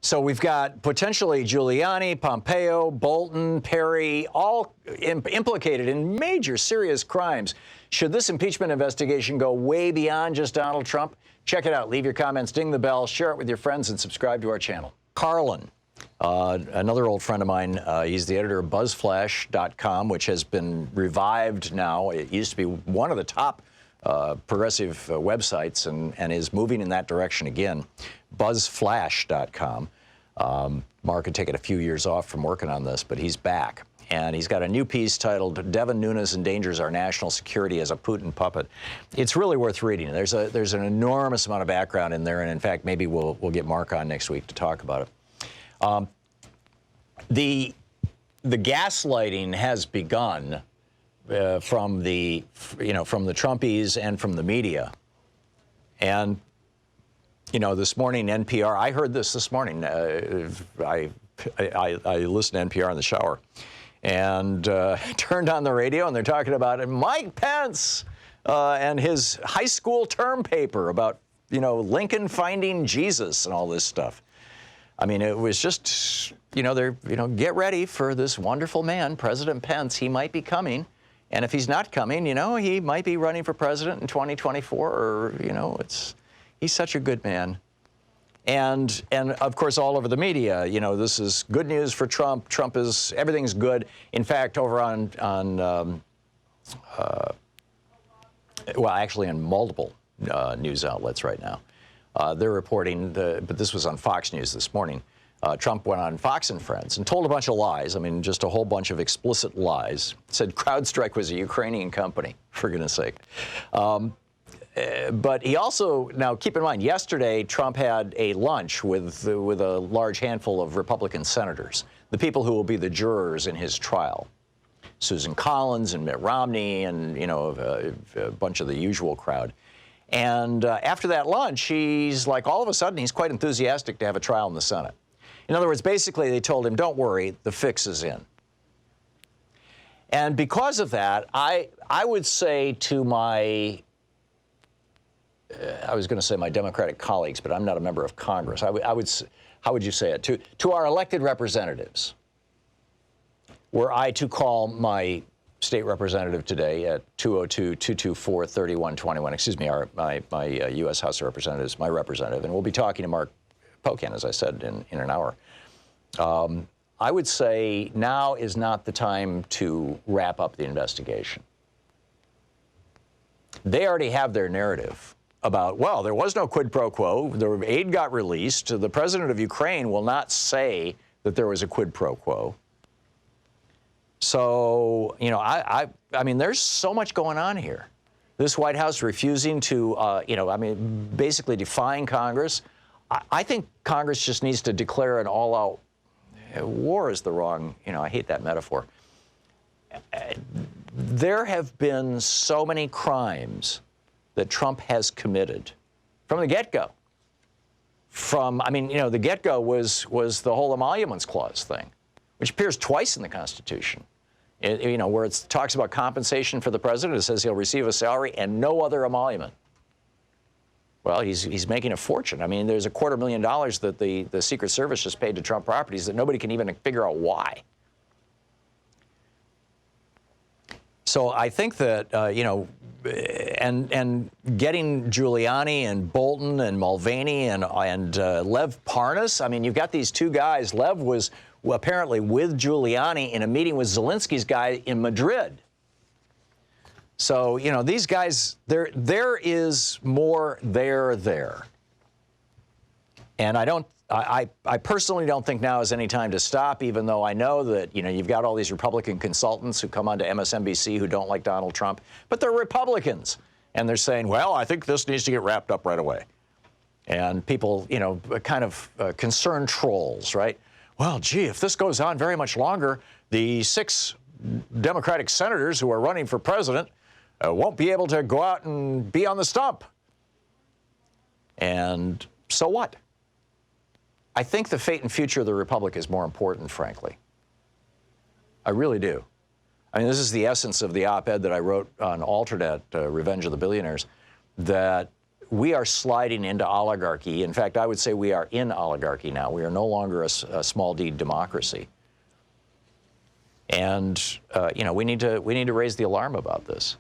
So we've got potentially Giuliani, Pompeo, Bolton, Perry, all implicated in major serious crimes. Should this impeachment investigation go way beyond just Donald Trump? Check it out. Leave your comments, ding the bell, share it with your friends, and subscribe to our channel. Carlin, another old friend of mine, he's the editor of BuzzFlash.com, which has been revived now. It used to be one of the top progressive websites and is moving in that direction again. BuzzFlash.com. Mark had taken a few years off from working on this, but he's back. And he's got a new piece titled "Devin Nunes Endangers Our National Security as a Putin Puppet." It's really worth reading. There's an enormous amount of background in there, and in fact, maybe we'll get Mark on next week to talk about it. The gaslighting has begun from the Trumpies and from the media. And this morning NPR, I heard this morning. I listened to NPR in the shower, and turned on the radio, and they're talking about Mike Pence and his high school term paper about Lincoln finding Jesus and all this stuff. I mean, it was just get ready for this wonderful man, President Pence. He might be coming. And if he's not coming, he might be running for president in 2024, or, he's such a good man. And of course, all over the media, this is good news for Trump. Everything's good. In fact, over on actually in multiple news outlets right now, they're reporting, but this was on Fox News this morning, Trump went on Fox and Friends and told a bunch of lies. I mean, just a whole bunch of explicit lies. Said CrowdStrike was a Ukrainian company, for goodness sake. But he also, now keep in mind, yesterday Trump had a lunch with a large handful of Republican senators, the people who will be the jurors in his trial. Susan Collins and Mitt Romney and, a bunch of the usual crowd. And after that lunch, he's like, all of a sudden, he's quite enthusiastic to have a trial in the Senate. In other words, basically, they told him, don't worry, the fix is in. And because of that, I would say to my, I was going to say my Democratic colleagues, but I'm not a member of Congress. How would you say it? To our elected representatives, were I to call my state representative today at 202-224-3121, excuse me, my U.S. House of Representatives, my representative, and we'll be talking to Mark Pocan, as I said, in an hour. I would say now is not the time to wrap up the investigation. They already have their narrative about, well, there was no quid pro quo, the aid got released, the president of Ukraine will not say that there was a quid pro quo. So, I mean, there's so much going on here. This White House refusing to, basically defying Congress. I think Congress just needs to declare an all-out war is the wrong, I hate that metaphor. There have been so many crimes that Trump has committed from the get-go. The get-go was the whole emoluments clause thing, which appears twice in the Constitution. Where it talks about compensation for the president, it says he'll receive a salary and no other emolument. Well, he's making a fortune. I mean, there's $250,000 that the Secret Service just paid to Trump Properties that nobody can even figure out why. So I think that, and getting Giuliani and Bolton and Mulvaney and Lev Parnas, I mean, you've got these two guys. Lev was apparently with Giuliani in a meeting with Zelensky's guy in Madrid. So, these guys, there is more there. And I personally don't think now is any time to stop, even though I know that, you've got all these Republican consultants who come onto MSNBC who don't like Donald Trump, but they're Republicans. And they're saying, well, I think this needs to get wrapped up right away. And people, kind of concerned trolls, right? Well, gee, if this goes on very much longer, the 6 Democratic senators who are running for president won't be able to go out and be on the stump. And so what? I think the fate and future of the Republic is more important, frankly. I really do. I mean, this is the essence of the op-ed that I wrote on Alternate, Revenge of the Billionaires, that we are sliding into oligarchy. In fact, I would say we are in oligarchy now. We are no longer a small d democracy. And, you know, we need to raise the alarm about this.